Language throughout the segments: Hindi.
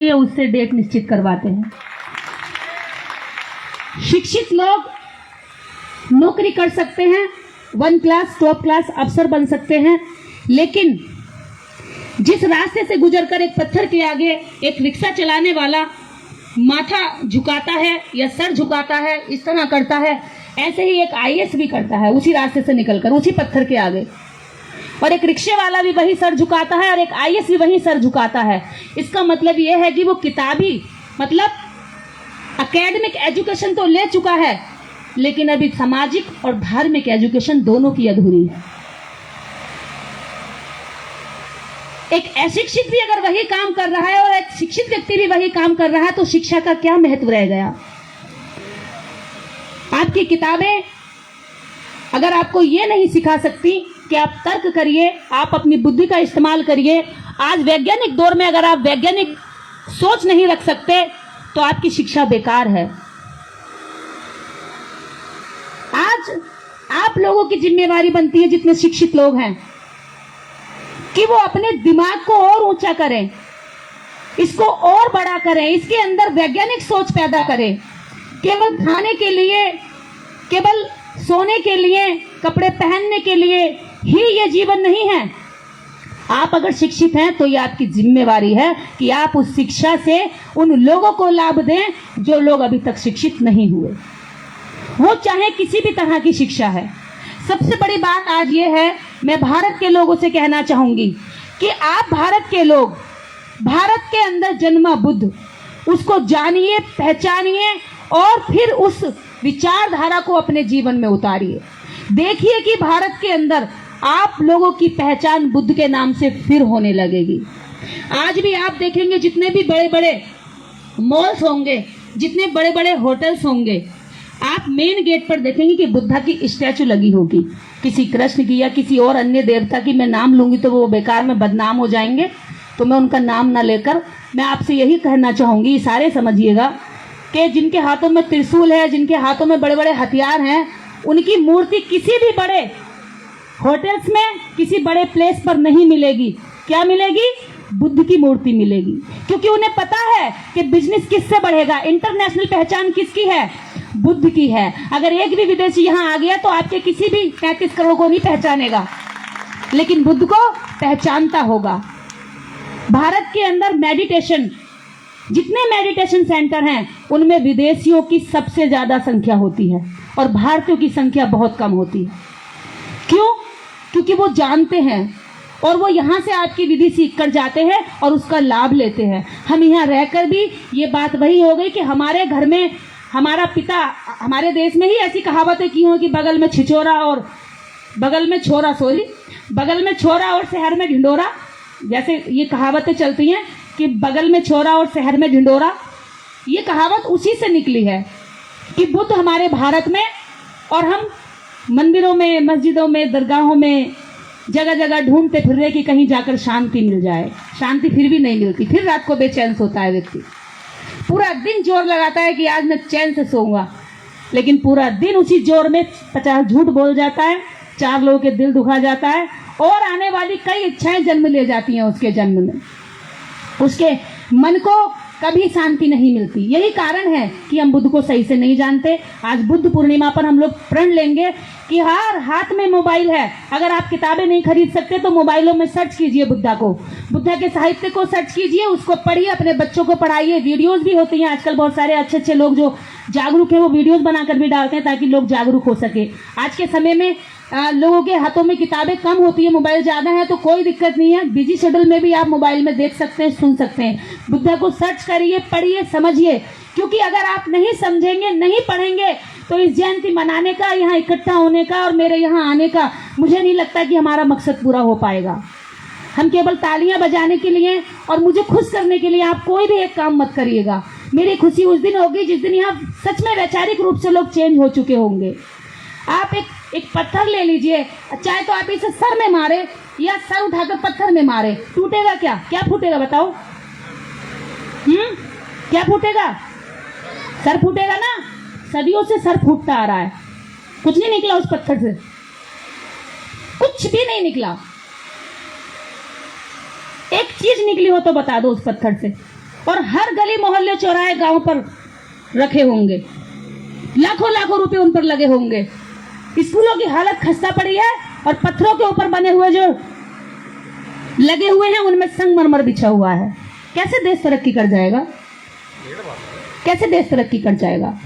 ये उससे डेट निश्चित करवाते हैं। शिक्षित लोग नौकरी कर सकते हैं, 1 क्लास टॉप क्लास अफसर बन सकते हैं, लेकिन जिस रास्ते से गुजरकर एक पत्थर के आगे एक रिक्शा चलाने वाला माथा झुकाता है या सर झुकाता है, इस तरह करता है, ऐसे ही एक आईएएस भी करता है उसी रास्ते से निकलकर, उसी पत्थर के आगे। और एक रिक्शे वाला भी वही सर झुकाता है और एक आईएएस भी वही सर झुकाता है। इसका मतलब यह है कि वो किताबी मतलब एकेडमिक एजुकेशन तो ले चुका है, लेकिन अभी सामाजिक और धार्मिक एजुकेशन दोनों की अधूरी है। एक अशिक्षित भी अगर वही काम कर रहा है और एक शिक्षित व्यक्ति भी वही काम कर रहा है, तो शिक्षा का क्या महत्व रह गया? आपकी किताबें अगर आपको ये नहीं सिखा सकती कि आप तर्क करिए, आप अपनी बुद्धि का इस्तेमाल करिए। आज वैज्ञानिक दौर में अगर आप वैज्ञानिक सोच नहीं रख सकते तो आपकी शिक्षा बेकार है। आज आप लोगों की जिम्मेवारी बनती है, जितने शिक्षित लोग हैं, कि वो अपने दिमाग को और ऊंचा करें, इसको और बड़ा करें, इसके अंदर वैज्ञानिक सोच पैदा करें। केवल खाने के लिए, केवल सोने के लिए, कपड़े पहनने के लिए ही ये जीवन नहीं है। आप अगर शिक्षित हैं तो ये आपकी जिम्मेवारी है कि आप उस शिक्षा से उन लोगों को लाभ दें जो लोग अभी तक शिक्षित नहीं हुए, वो चाहे किसी भी तरह की शिक्षा है। सबसे बड़ी बात आज ये है, मैं भारत के लोगों से कहना चाहूंगी कि आप भारत के लोग, भारत के अंदर जन्मा बुद्ध, उसको जानिए, पहचानिए और फिर उस विचारधारा को अपने जीवन में उतारिए। देखिए कि भारत के अंदर आप लोगों की पहचान बुद्ध के नाम से फिर होने लगेगी। आज भी आप देखेंगे जितने भी बड़े बड़े मॉल्स होंगे, जितने बड़े बड़े होटल्स होंगे, आप मेन गेट पर देखेंगे कि बुद्धा की स्टैचू लगी होगी, किसी कृष्ण की या किसी और अन्य देवता की। मैं नाम लूंगी तो वो बेकार में बदनाम हो जाएंगे, तो मैं उनका नाम ना लेकर मैं आपसे यही कहना चाहूंगी, सारे समझिएगा कि जिनके हाथों में त्रिशूल है, जिनके हाथों में बड़े बड़े हथियार हैं, उनकी मूर्ति किसी भी बड़े होटल्स में, किसी बड़े प्लेस पर नहीं मिलेगी। क्या मिलेगी? बुद्ध की मूर्ति मिलेगी, क्योंकि उन्हें पता है कि बिजनेस किससे बढ़ेगा, इंटरनेशनल पहचान किसकी है? बुद्ध की है। अगर एक भी विदेशी यहाँ आ गया तो आपके किसी भी 35 करोड़ को नहीं पहचानेगा, लेकिन बुद्ध को पहचानता होगा। भारत के अंदर मेडिटेशन, जितने मेडिटेशन सेंटर हैं उनमें विदेशियों की सबसे ज्यादा संख्या होती है और भारतीयों की संख्या बहुत कम होती है। क्यों? क्योंकि वो जानते हैं और वो यहाँ से आपकी विधि सीख कर जाते हैं और उसका लाभ लेते हैं। हम यहाँ रहकर भी ये बात वही हो गई कि हमारे घर में हमारा पिता, हमारे देश में ही ऐसी कहावतें की हो कि बगल में छिछोरा और बगल में छोरा, बगल में छोरा और शहर में ढिंडोरा, जैसे ये कहावतें चलती हैं कि बगल में छोरा और शहर में ढिंडोरा। ये कहावत उसी से निकली है कि बुद्ध हमारे भारत में, और हम मंदिरों में, मस्जिदों में, दरगाहों में जगह जगह ढूंढते फिर रहे कि कहीं जाकर शांति मिल जाए। शांति फिर भी नहीं मिलती, फिर रात को बेचैन सोता है व्यक्ति। पूरा दिन जोर लगाता है कि आज मैं चैन से सोऊंगा, लेकिन पूरा दिन उसी जोर में 50 झूठ बोल जाता है, 4 लोगों के दिल दुखा जाता है और आने वाली कई इच्छाएं जन्म ले जाती हैं उसके जन्म में। उसके मन को कभी शांति नहीं मिलती। यही कारण है कि हम बुद्ध को सही से नहीं जानते। आज बुद्ध पूर्णिमा पर हम लोग प्रण लेंगे कि हर हाथ में मोबाइल है। अगर आप किताबें नहीं खरीद सकते तो मोबाइलों में सर्च कीजिए बुद्धा को, बुद्धा के साहित्य को सर्च कीजिए, उसको पढ़िए, अपने बच्चों को पढ़ाइए। वीडियोस भी होती हैं आजकल, बहुत सारे अच्छे अच्छे लोग जो जागरूक हैं वो वीडियोस बनाकर भी डालते हैं ताकि लोग जागरूक हो सके। आज के समय में लोगों के हाथों में किताबें कम होती है, मोबाइल ज्यादा है, तो कोई दिक्कत नहीं है। बिजी शेड्यूल में भी आप मोबाइल में देख सकते हैं, सुन सकते हैं। बुद्धा को सर्च करिए, पढ़िए, समझिए, क्योंकि अगर आप नहीं समझेंगे, नहीं पढ़ेंगे तो इस जयंती मनाने का, यहाँ इकट्ठा होने का और मेरे यहाँ आने का मुझे नहीं लगता कि हमारा मकसद पूरा हो पाएगा। हम केवल तालियां बजाने के लिए और मुझे खुश करने के लिए आप कोई भी एक काम मत करिएगा। मेरी खुशी उस दिन होगी जिस दिन यहाँ सच में वैचारिक रूप से लोग चेंज हो चुके होंगे। आप एक पत्थर ले लीजिए, चाहे तो आप इसे सर में मारे या सर उठाकर पत्थर में मारे, टूटेगा क्या? क्या फूटेगा बताओ? क्या फूटेगा? सर फूटेगा ना। सदियों से सर फूटता आ रहा है, कुछ नहीं निकला उस पत्थर से, कुछ भी नहीं निकला। एक चीज निकली हो तो बता दो उस पत्थर से। और हर गली मोहल्ले चौराहे गांव पर रखे होंगे, लाखों लाखों रुपए उन पर लगे होंगे। स्कूलों की हालत खस्ता पड़ी है और पत्थरों के ऊपर बने हुए जो लगे हुए हैं उनमें संगमरमर बिछा हुआ है। कैसे देश तरक्की कर जाएगा? कैसे देश तरक्की कर जाएगा?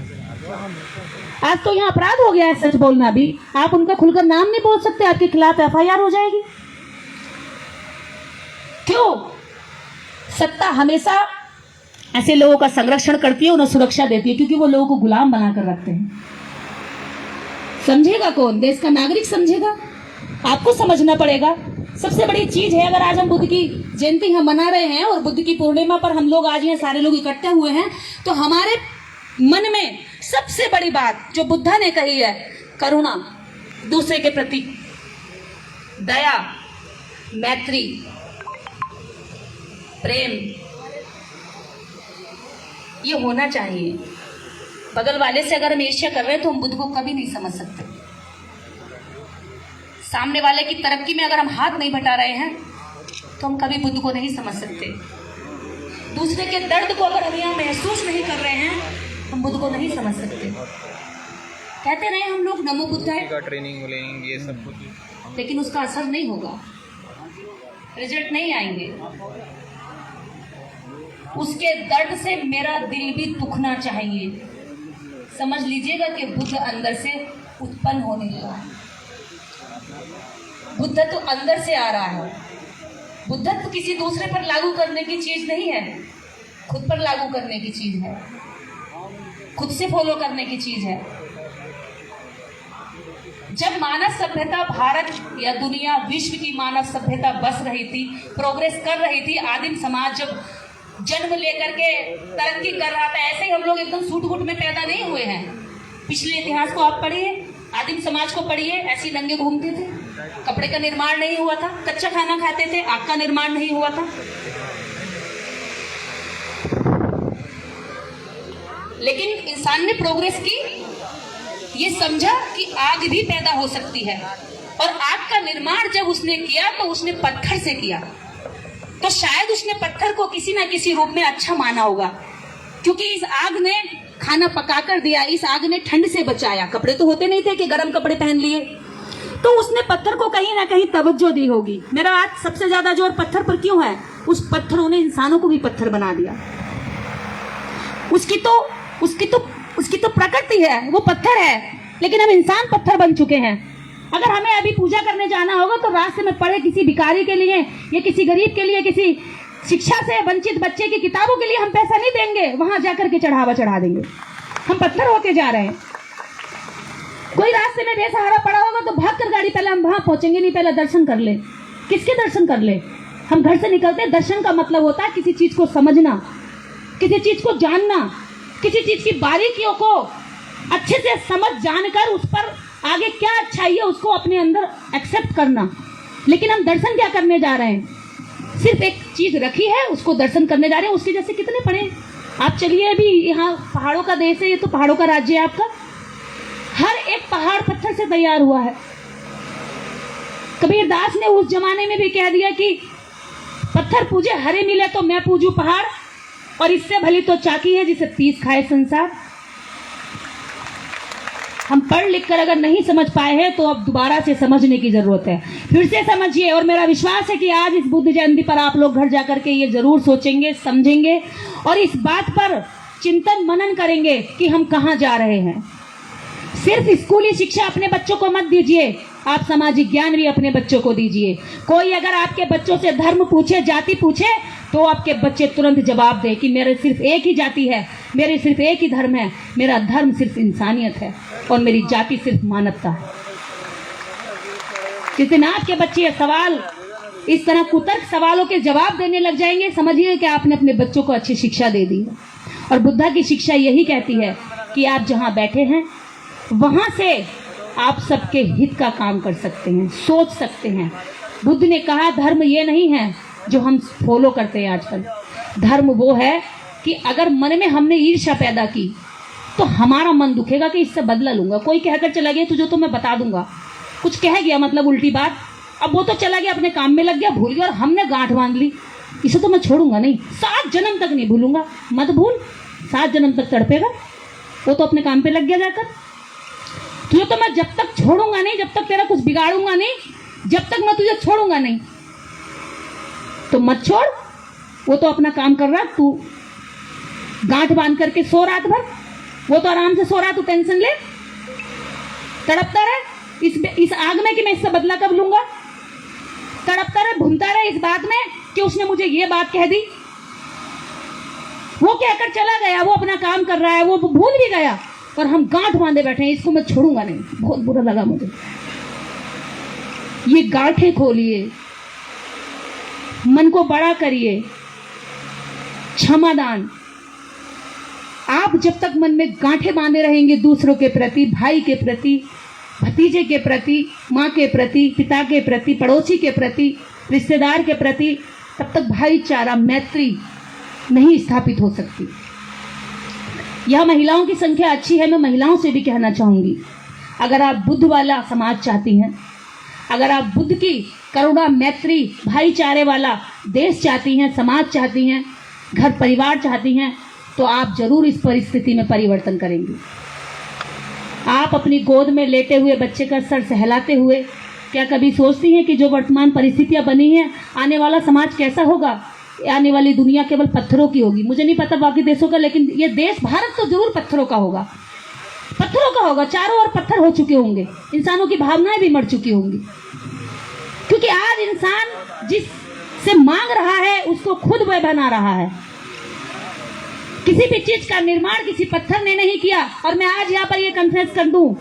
आज तो यहाँ अपराध हो गया है सच बोलना भी। आप उनका खुलकर नाम नहीं बोल सकते, आपके खिलाफ एफआईआर हो जाएगी। क्यों? सत्ता हमेशा ऐसे लोगों का संरक्षण करती है, उन्हें सुरक्षा देती है, क्योंकि वो लोगों को गुलाम बनाकर रखते हैं। समझेगा कौन? देश का नागरिक समझेगा। आपको समझना पड़ेगा। सबसे बड़ी चीज है, अगर आज हम बुद्ध की जयंती हम मना रहे हैं और बुद्ध की पूर्णिमा पर हम लोग आज ये सारे लोग इकट्ठे हुए हैं, तो हमारे मन में सबसे बड़ी बात जो बुद्धा ने कही है, करुणा, दूसरे के प्रति दया, मैत्री, प्रेम, ये होना चाहिए। बगल वाले से अगर हम ईर्ष्या कर रहे हैं तो हम बुद्ध को कभी नहीं समझ सकते। सामने वाले की तरक्की में अगर हम हाथ नहीं बटा रहे हैं तो हम कभी बुद्ध को नहीं समझ सकते। दूसरे के दर्द को अगर हम यहाँ महसूस नहीं कर रहे हैं हम बुद्ध को नहीं समझ सकते। कहते रहे हम लोग नमो बुद्धाय का ट्रेनिंग लेंगे, ये सब कुछ, लेकिन उसका असर नहीं होगा, रिजल्ट नहीं आएंगे। उसके दर्द से मेरा दिल भी दुखना चाहिए। समझ लीजिएगा कि बुद्ध अंदर से उत्पन्न होने लगा। बुद्ध तो अंदर से आ रहा है। बुद्धत्व किसी दूसरे पर लागू करने की चीज नहीं है, खुद पर लागू करने की चीज है, खुद से फॉलो करने की चीज है। जब मानव सभ्यता, भारत या दुनिया, विश्व की मानव सभ्यता बस रही थी, प्रोग्रेस कर रही थी, आदिम समाज जब जन्म लेकर के तरक्की कर रहा था, ऐसे ही हम लोग एकदम सूट-बूट में पैदा नहीं हुए हैं। पिछले इतिहास को आप पढ़िए, आदिम समाज को पढ़िए, ऐसे नंगे घूमते थे, कपड़े का निर्माण नहीं हुआ था, कच्चा खाना खाते थे, आग का निर्माण नहीं हुआ था। लेकिन इंसान ने प्रोग्रेस की, ये समझा कि आग भी पैदा हो सकती है, और आग का निर्माण जब उसने किया तो उसने पत्थर से किया। तो शायद उसने पत्थर को किसी ना किसी रूप में अच्छा माना होगा, क्योंकि इस आग ने खाना पकाकर दिया, इस आग ने ठंड से बचाया। कपड़े तो होते नहीं थे कि गर्म कपड़े पहन लिए, तो उसने पत्थर को कहीं ना कहीं तवज्जो दी होगी। मेरा आज सबसे ज्यादा जोर पत्थर पर क्यों है? उस पत्थरों ने इंसानों को भी पत्थर बना दिया। उसकी तो प्रकृति है, वो पत्थर है, लेकिन हम इंसान पत्थर बन चुके हैं। अगर हमें अभी पूजा करने जाना होगा तो रास्ते में पड़े किसी भिखारी के लिए या किसी गरीब के लिए, किसी शिक्षा से वंचित बच्चे की किताबों के लिए हम पैसा नहीं देंगे, वहां जाकर के चढ़ावा चढ़ा देंगे। हम पत्थर होते जा रहे हैं। कोई रास्ते में बेसहारा पड़ा होगा तो भाग कर गाड़ी, पहले हम वहां पहुंचेंगे नहीं, पहले दर्शन कर ले। किसके दर्शन कर ले? हम घर से निकलते, दर्शन का मतलब होता है किसी चीज को समझना, किसी चीज को जानना, किसी चीज की बारीकियों को अच्छे से समझ जानकर उस पर आगे क्या अच्छाई है उसको अपने अंदर एक्सेप्ट करना। लेकिन हम दर्शन क्या करने जा रहे हैं? सिर्फ एक चीज रखी है, उसको दर्शन करने जा रहे हैं। उसके जैसे कितने पड़े आप चलिए, अभी यहाँ पहाड़ों का देश है, ये तो पहाड़ों का राज्य है आपका। हर एक पहाड़ पत्थर से तैयार हुआ है। कबीरदास ने उस जमाने में भी कह दिया कि पत्थर पूजे हरे मिले तो मैं पूजू पहाड़, और इससे भली तो चाकी है जिसे पीस खाए संसार। हम पढ़ लिख कर अगर नहीं समझ पाए हैं तो अब दोबारा से समझने की जरूरत है, फिर से समझिए। और मेरा विश्वास है कि आज इस बुद्ध जयंती पर आप लोग घर जाकर के ये जरूर सोचेंगे, समझेंगे और इस बात पर चिंतन मनन करेंगे कि हम कहाँ जा रहे हैं। सिर्फ स्कूली शिक्षा अपने बच्चों को मत दीजिए, आप सामाजिक ज्ञान भी अपने बच्चों को दीजिए। कोई अगर आपके बच्चों से धर्म पूछे, जाति पूछे, तो आपके बच्चे तुरंत जवाब दे कि मेरे सिर्फ एक ही जाति है, मेरे सिर्फ एक ही धर्म है, मेरा धर्म सिर्फ इंसानियत है और मेरी जाति सिर्फ मानवता है। जिस दिन आपके बच्चे ये सवाल, इस तरह कुतर्क सवालों के जवाब देने लग जाएंगे, समझिए कि आपने अपने बच्चों को अच्छी शिक्षा दे दी। और बुद्धा की शिक्षा यही कहती है कि आप जहां बैठे हैं वहां से आप सबके हित का काम कर सकते हैं, सोच सकते हैं। बुद्ध ने कहा धर्म ये नहीं है जो हम फॉलो करते हैं आजकल। धर्म वो है कि अगर मन में हमने ईर्ष्या पैदा की तो हमारा मन दुखेगा कि इससे बदला लूंगा। कोई कहकर चला गया तुझे तो मैं बता दूंगा, कुछ कह गया मतलब उल्टी बात, अब वो तो चला गया अपने काम में लग गया, भूल गया और हमने गांठ बांध ली। इसे तो मैं छोड़ूंगा नहीं, 7 जन्म तक नहीं भूलूंगा। मत भूल, 7 जन्म तक तड़पेगा, वो तो अपने काम पे लग गया जाकर। तुझे तो मैं जब तक छोड़ूंगा नहीं, जब तक तेरा कुछ बिगाड़ूंगा नहीं, जब तक मैं तुझे छोड़ूंगा नहीं। तो मत छोड़, वो तो अपना काम कर रहा, तू गांठ बांध करके सो रात भर, वो तो आराम से सो रहा, तू टेंशन ले, तड़पता रहे इस आग में कि मैं इससे बदला कब लूंगा। तड़पता रहे, भूनता रहे इस बात में कि उसने मुझे ये बात कह दी। वो कहकर चला गया, वो अपना काम कर रहा है, वो भूल भी गया, और हम गांठ बांधे बैठे हैं, इसको मैं छोड़ूंगा नहीं। बहुत बुरा लगा मुझे। ये गांठें खोलिए, मन को बड़ा करिए, क्षमादान। आप जब तक मन में गांठें बांधे रहेंगे दूसरों के प्रति, भाई के प्रति, भतीजे के प्रति, माँ के प्रति, पिता के प्रति, पड़ोसी के प्रति, रिश्तेदार के प्रति, तब तक भाईचारा, मैत्री नहीं स्थापित हो सकती। यह महिलाओं की संख्या अच्छी है, मैं महिलाओं से भी कहना चाहूंगी, अगर आप बुद्ध वाला समाज चाहती हैं, अगर आप बुद्ध की करुणा, मैत्री, भाईचारे वाला देश चाहती हैं, समाज चाहती हैं, घर परिवार चाहती हैं, तो आप जरूर इस परिस्थिति में परिवर्तन करेंगी। आप अपनी गोद में लेटे हुए बच्चे का सर सहलाते हुए क्या कभी सोचती हैं कि जो वर्तमान परिस्थितियां बनी हैं, आने वाला समाज कैसा होगा? आने वाली दुनिया केवल पत्थरों की होगी। मुझे नहीं पता बाकी देशों का, लेकिन ये देश भारत तो जरूर पत्थरों का होगा, पत्थरों का होगा। चारों ओर पत्थर हो चुके होंगे, इंसानों की भावनाएं भी मर चुकी होंगी, क्योंकि आज इंसान जिससे मांग रहा है उसको खुद वह बना रहा है। किसी भी चीज का निर्माण किसी पत्थर ने नहीं किया। और मैं आज यहाँ पर ये कन्फेस कर दूं,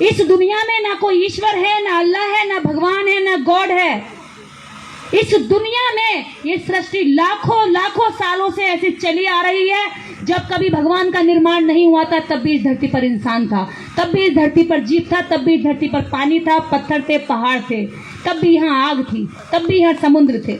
इस दुनिया में ना कोई ईश्वर है, ना अल्लाह है, ना भगवान है, ना गॉड है। इस दुनिया में ये सृष्टि लाखों लाखों सालों से ऐसे चली आ रही है। जब कभी भगवान का निर्माण नहीं हुआ था, तब भी इस धरती पर इंसान था, तब भी इस धरती पर जीव था, तब भी इस धरती पर पानी था, पत्थर थे, पहाड़ थे, तब भी यहाँ आग थी, तब भी यहाँ समुद्र थे।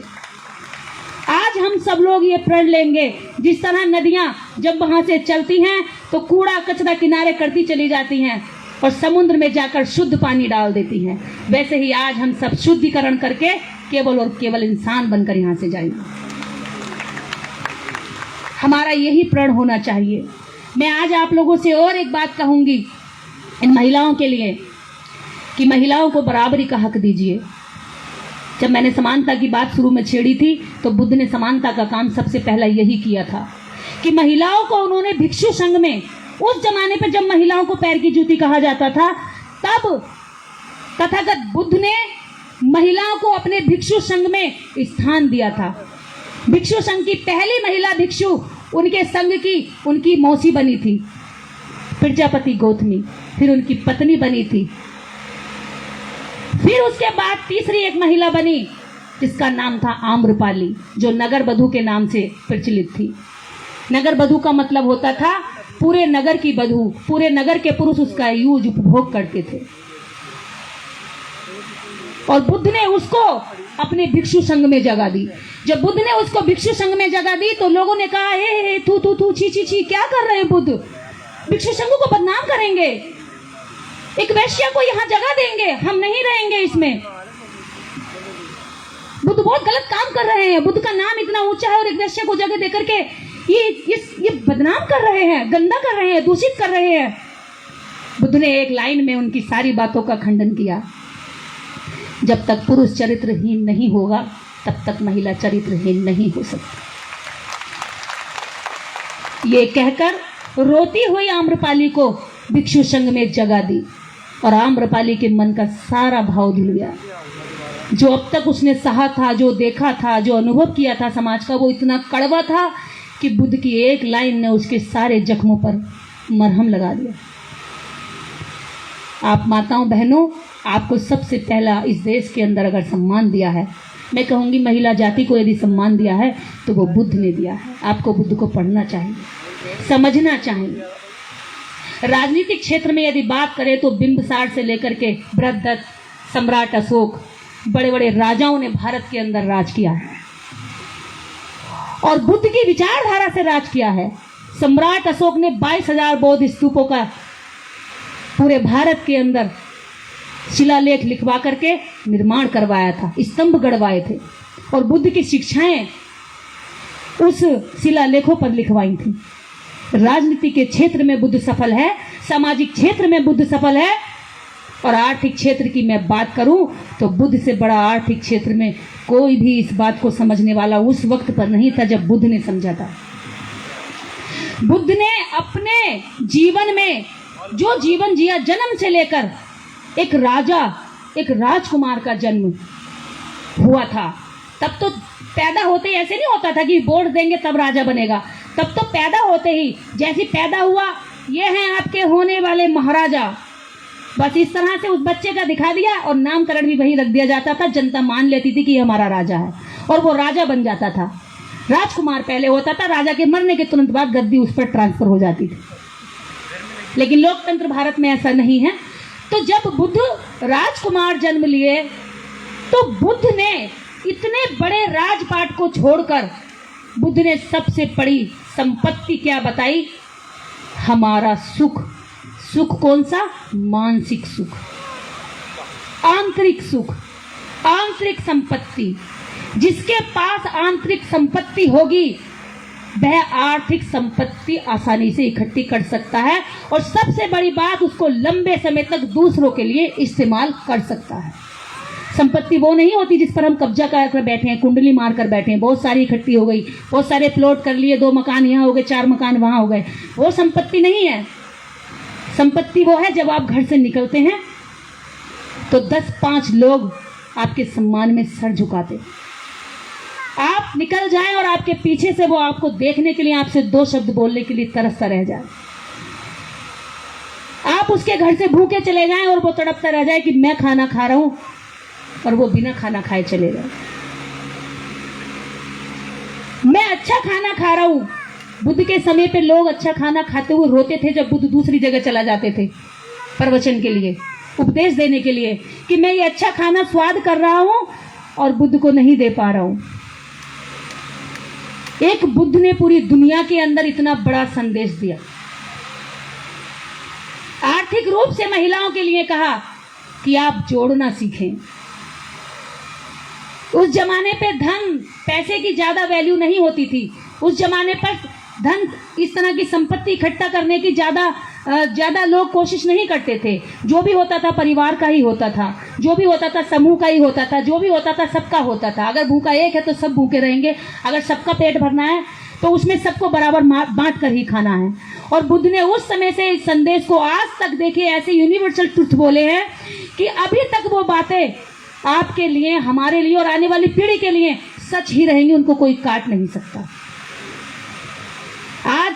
आज हम सब लोग ये प्रण लेंगे, जिस तरह नदियां जब वहां से चलती हैं तो कूड़ा कचरा किनारे करती चली जाती हैं और समुद्र में जाकर शुद्ध पानी डाल देती हैं, वैसे ही आज हम सब शुद्धिकरण करके केवल और केवल इंसान बनकर यहां से जाएंगे। हमारा यही प्रण होना चाहिए। मैं आज आप लोगों से और एक बात कहूंगी इन महिलाओं के लिए, कि महिलाओं को बराबरी का हक दीजिए। जब मैंने समानता की बात शुरू में छेड़ी थी, तो बुद्ध ने समानता का काम सबसे पहला यही किया था कि महिलाओं को उन्होंने भिक्षु संघ में, उस जमाने पर जब महिलाओं को पैर की जूती कहा जाता था, तब तथागत बुद्ध ने महिलाओं को अपने भिक्षु संघ में स्थान दिया था। भिक्षु संघ की पहली महिला भिक्षु उनके संघ की उनकी मौसी बनी थी, प्रजापति गौतमी, फिर उनकी पत्नी बनी थी, फिर उसके बाद तीसरी एक महिला बनी जिसका नाम था आम्रपाली, जो नगर बधू के नाम से प्रचलित थी। नगर बधू का मतलब होता था पूरे नगर की बधू, पूरे नगर के पुरुष उसका यूज उपभोग करते थे। और बुद्ध ने उसको अपने भिक्षु संघ में जगह दी। जब बुद्ध ने उसको भिक्षु संघ में जगह दी तो लोगों ने कहा, हे तू तू तू छी छी छी, क्या कर रहे हैं बुद्ध? भिक्षु संघ को बदनाम करेंगे, एक वैश्या को यहाँ जगह देंगे, हम नहीं रहेंगे इसमें। बुद्ध बहुत गलत काम कर रहे हैं, बुद्ध का नाम इतना ऊंचा है और एक वैश्या को जगह देकर के ये बदनाम कर रहे हैं, गंदा कर रहे हैं, दूषित कर रहे हैं। बुद्ध ने एक लाइन में उनकी सारी बातों का खंडन किया, जब तक पुरुष चरित्रहीन नहीं होगा तब तक महिला चरित्रहीन नहीं हो सकती। ये कहकर रोती हुई आम्रपाली को भिक्षु संघ में जगह दी और आम्रपाली के मन का सारा भाव धुल गया। जो अब तक उसने सहा था, जो देखा था, जो अनुभव किया था समाज का, वो इतना कड़वा था कि बुद्ध की एक लाइन ने उसके सारे जख्मों पर मरहम लगा दिया। आप माताओं बहनों, आपको सबसे पहला इस देश के अंदर अगर सम्मान दिया है, मैं कहूँगी महिला जाति को यदि सम्मान दिया है तो वो बुद्ध ने दिया है। आपको बुद्ध को पढ़ना चाहिए, समझना चाहिए। राजनीतिक क्षेत्र में यदि बात करें तो बिंबिसार से लेकर के बृहद्रथ, सम्राट अशोक, बड़े बड़े राजाओं ने भारत के अंदर राज किया है और बुद्ध की विचारधारा से राज किया है। सम्राट अशोक ने 22,000 बौद्ध स्तूपों का पूरे भारत के अंदर शिलालेख लिखवा करके निर्माण करवाया था, स्तंभ गड़वाए थे। और बुद्ध की शिक्षाएं उस शिलालेखों पर लिखवाई थी। राजनीति के क्षेत्र में बुद्ध सफल है, सामाजिक क्षेत्र में बुद्ध सफल है, और आर्थिक क्षेत्र की मैं बात करूं तो बुद्ध से बड़ा आर्थिक क्षेत्र में कोई भी इस बात को समझने वाला उस वक्त पर नहीं था जब बुद्ध ने समझा था। बुद्ध ने अपने जीवन में जो जीवन जिया, जन्म से लेकर एक राजा, एक राजकुमार का जन्म हुआ था। तब तो पैदा होते ही ऐसे नहीं होता था कि वोट देंगे तब राजा बनेगा। तब तो पैदा होते ही जैसे पैदा हुआ, ये हैं आपके होने वाले महाराजा, बस इस तरह से उस बच्चे का दिखा दिया और नामकरण भी वही रख दिया जाता था। जनता मान लेती थी कि ये हमारा राजा है और वो राजा बन जाता था। राजकुमार पहले होता था, राजा के मरने के तुरंत बाद गद्दी उस पर ट्रांसफर हो जाती थी। लेकिन लोकतंत्र भारत में ऐसा नहीं है। तो जब बुद्ध राजकुमार जन्म लिए तो बुद्ध ने इतने बड़े राजपाट को छोड़कर बुद्ध ने सबसे बड़ी संपत्ति क्या बताई? हमारा सुख। सुख कौन सा? मानसिक सुख, आंतरिक सुख, आंतरिक संपत्ति। जिसके पास आंतरिक संपत्ति होगी वह आर्थिक संपत्ति आसानी से इकट्ठी कर सकता है और सबसे बड़ी बात, उसको लंबे समय तक दूसरों के लिए इस्तेमाल कर सकता है। संपत्ति वो नहीं होती जिस पर हम कब्जा कर बैठे हैं, कुंडली मार कर बैठे हैं, बहुत सारी इकट्ठी हो गई, बहुत सारे प्लॉट कर लिए, 2 मकान यहाँ हो गए, 4 मकान वहाँ हो गए, वो संपत्ति नहीं है। संपत्ति वो है जब आप घर से निकलते हैं तो 10-5 लोग आपके सम्मान में सर झुकाते। आप निकल जाएं और आपके पीछे से वो आपको देखने के लिए, आपसे 2 शब्द बोलने के लिए तरसता रह जाए। आप उसके घर से भूखे चले जाएं और वो तड़पता रह जाए कि मैं खाना खा रहा हूं, और वो बिना खाना खाए चले जाए। मैं अच्छा खाना खा रहा हूं। बुद्ध के समय पे लोग अच्छा खाना खाते हुए रोते थे जब बुद्ध दूसरी जगह चला जाते थे प्रवचन के लिए, उपदेश देने के लिए, कि मैं ये अच्छा खाना स्वाद कर रहा हूं और बुद्ध को नहीं दे पा रहा हूं। एक बुद्ध ने पूरी दुनिया के अंदर इतना बड़ा संदेश दिया। आर्थिक रूप से महिलाओं के लिए कहा कि आप जोड़ना सीखें। उस जमाने पे धन, पैसे की ज्यादा वैल्यू नहीं होती थी। उस जमाने पर धन, इस तरह की संपत्ति इकट्ठा करने की ज्यादा लोग कोशिश नहीं करते थे। जो भी होता था परिवार का ही होता था, जो भी होता था समूह का ही होता था, जो भी होता था सबका होता था। अगर भूखा एक है तो सब भूखे रहेंगे, अगर सबका पेट भरना है तो उसमें सबको बराबर बांट कर ही खाना है। और बुद्ध ने उस समय से इस संदेश को आज तक, देखिए, ऐसे यूनिवर्सल ट्रुथ बोले हैं कि अभी तक वो बातें आपके लिए, हमारे लिए और आने वाली पीढ़ी के लिए सच ही रहेंगी, उनको कोई काट नहीं सकता। आज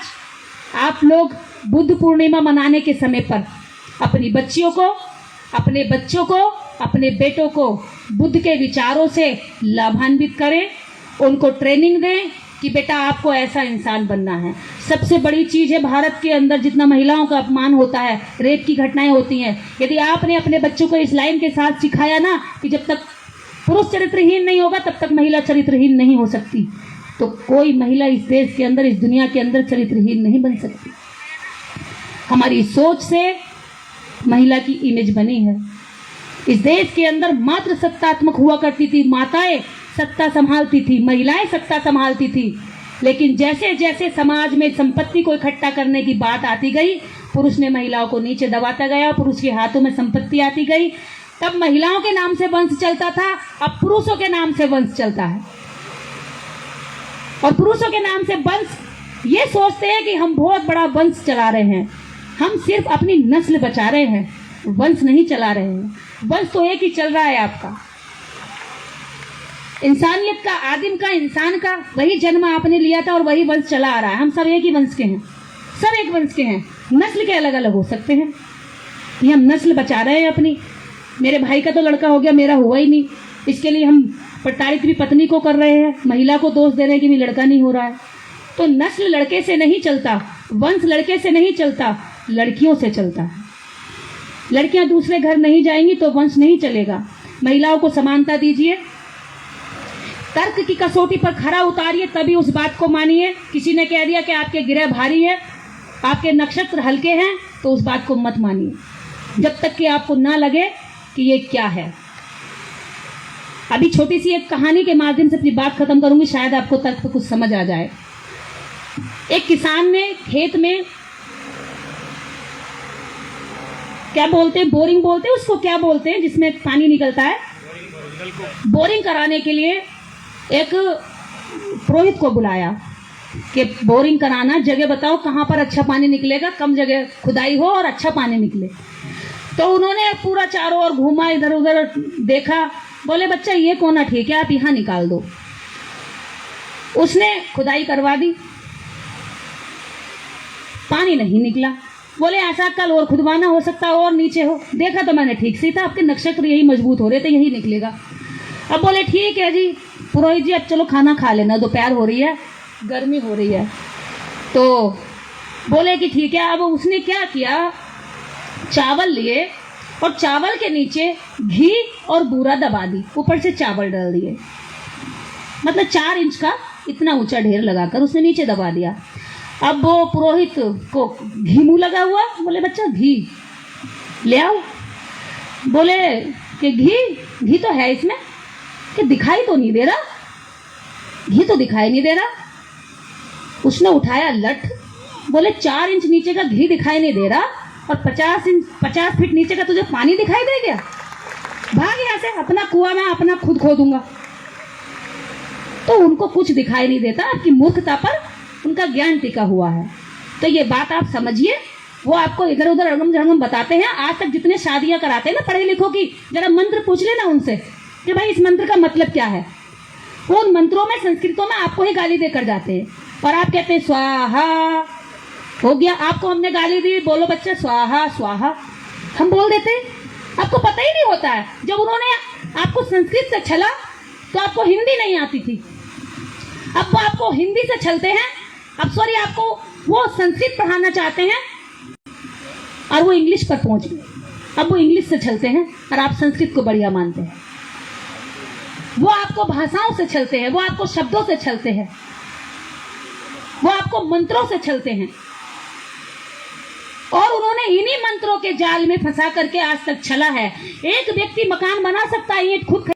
आप लोग बुद्ध पूर्णिमा मनाने के समय पर अपनी बच्चियों को, अपने बच्चों को, अपने बेटों को बुद्ध के विचारों से लाभान्वित करें, उनको ट्रेनिंग दें कि बेटा आपको ऐसा इंसान बनना है। सबसे बड़ी चीज है भारत के अंदर जितना महिलाओं का अपमान होता है, रेप की घटनाएं होती हैं, यदि आपने अपने बच्चों को इस लाइन के साथ सिखाया ना कि जब तक पुरुष चरित्रहीन नहीं होगा तब तक महिला चरित्रहीन नहीं हो सकती, तो कोई महिला इस देश के अंदर, इस दुनिया के अंदर चरित्रहीन नहीं बन सकती। हमारी सोच से महिला की इमेज बनी है। इस देश के अंदर मात्र सत्तात्मक हुआ करती थी, माताएं सत्ता संभालती थी, महिलाएं सत्ता संभालती थी। लेकिन जैसे जैसे समाज में संपत्ति को इकट्ठा करने की बात आती गई, पुरुष ने महिलाओं को नीचे दबाता गया, पुरुष के हाथों में संपत्ति आती गई। तब महिलाओं के नाम से वंश चलता था, अब पुरुषों के नाम से वंश चलता है। और पुरुषों के नाम से वंश ये सोचते हैं कि हम बहुत बड़ा वंश चला रहे हैं, हम सिर्फ अपनी नस्ल बचा रहे हैं, वंश नहीं चला रहे हैं। वंश तो एक ही चल रहा है आपका, इंसानियत का, आदिम का, इंसान का वही जन्म आपने लिया था और वही वंश चला आ रहा है। हम सब एक ही वंश के हैं, सब एक वंश के हैं, नस्ल के अलग अलग हो सकते हैं। ये हम नस्ल बचा रहे हैं अपनी। मेरे भाई का तो लड़का हो गया, मेरा हुआ ही नहीं, इसके लिए हम प्रताड़ित भी पत्नी को कर रहे हैं, महिला को दोष दे रहे हैं कि मेरा लड़का नहीं हो रहा है। तो नस्ल लड़के से नहीं चलता, वंश लड़के से नहीं चलता, लड़कियों से चलता है। लड़कियां दूसरे घर नहीं जाएंगी तो वंश नहीं चलेगा। महिलाओं को समानता दीजिए, तर्क की कसौटी पर खरा उतारिए, तभी उस बात को मानिए। किसी ने कह दिया कि आपके गिरह भारी है, आपके नक्षत्र हल्के हैं, तो उस बात को मत मानिए जब तक कि आपको ना लगे कि ये क्या है। अभी छोटी सी एक कहानी के माध्यम से अपनी बात खत्म करूंगी, शायद आपको तर्क पे कुछ समझ आ जाए। एक किसान ने खेत में, क्या बोलते हैं, बोरिंग बोलते हैं उसको, क्या बोलते हैं जिसमें पानी निकलता है, बोरिंग कराने के लिए एक पुरोहित को बुलाया कि बोरिंग कराना, जगह बताओ कहाँ पर अच्छा पानी निकलेगा, कम जगह खुदाई हो और अच्छा पानी निकले। तो उन्होंने पूरा चारों ओर घूमा, इधर उधर देखा, बोले बच्चा ये कोना ठीक है, आप यहाँ निकाल दो। उसने खुदाई करवा दी, पानी नहीं निकला। बोले ऐसा कल और खुदवाना, हो सकता है और नीचे हो। देखा तो मैंने ठीक से था, आपके नक्षत्र यही मजबूत हो रहे थे, यही निकलेगा। अब बोले ठीक है जी पुरोहित जी, अब चलो खाना खा लेना, दोपहर हो रही है, गर्मी हो रही है। तो बोले कि ठीक है। अब उसने क्या किया, चावल लिए और चावल के नीचे घी और बूरा दबा दी, ऊपर से चावल डाल दिए, मतलब 4 इंच का इतना ऊंचा ढेर लगाकर उसने नीचे दबा दिया। अब वो पुरोहित को घी मुंह लगा हुआ, बोले बच्चा घी ले आओ। बोले कि घी तो है इसमें, कि दिखाई तो नहीं दे रहा, घी तो दिखाई नहीं दे रहा। उसने उठाया लठ, बोले 4 इंच नीचे का घी दिखाई नहीं दे रहा और 50 फीट नीचे का तुझे पानी दिखाई दे गया, भाग यहाँ से, अपना कुआं मैं अपना खुद खोदूंगा। तो उनको कुछ दिखाई नहीं देता, आपकी मूर्खता पर उनका ज्ञान टिका हुआ है। तो ये बात आप समझिए, वो आपको इधर उधर अड़गम झड़गम बताते हैं। आज तक जितने शादियां कराते हैं ना पढ़े लिखों की, जरा मंत्र पूछ लेना उनसे कि भाई इस मंत्र का मतलब क्या है। वो उन मंत्रों में, संस्कृतों में आपको ही गाली देकर जाते हैं और आप कहते हैं स्वाहा, हो गया, आपको हमने गाली दी, बोलो बच्चा स्वाहा स्वाहा, हम बोल देते हैं, आपको पता ही नहीं होता है। जब उन्होंने आपको संस्कृत से छला तो आपको हिंदी नहीं आती थी, अब वो आपको हिंदी से छलते हैं, अब सॉरी आपको वो संस्कृत पढ़ाना चाहते हैं और वो इंग्लिश पर पहुंच गए। अब वो इंग्लिश से छलते हैं और आप संस्कृत को बढ़िया मानते हैं। वो आपको भाषाओं से छलते हैं, वो आपको शब्दों से छलते हैं, वो आपको मंत्रों से छलते हैं और उन्होंने इन्हीं मंत्रों के जाल में फंसा करके आज तक छला है। एक व्यक्ति मकान बना सकता है, ईंट खुद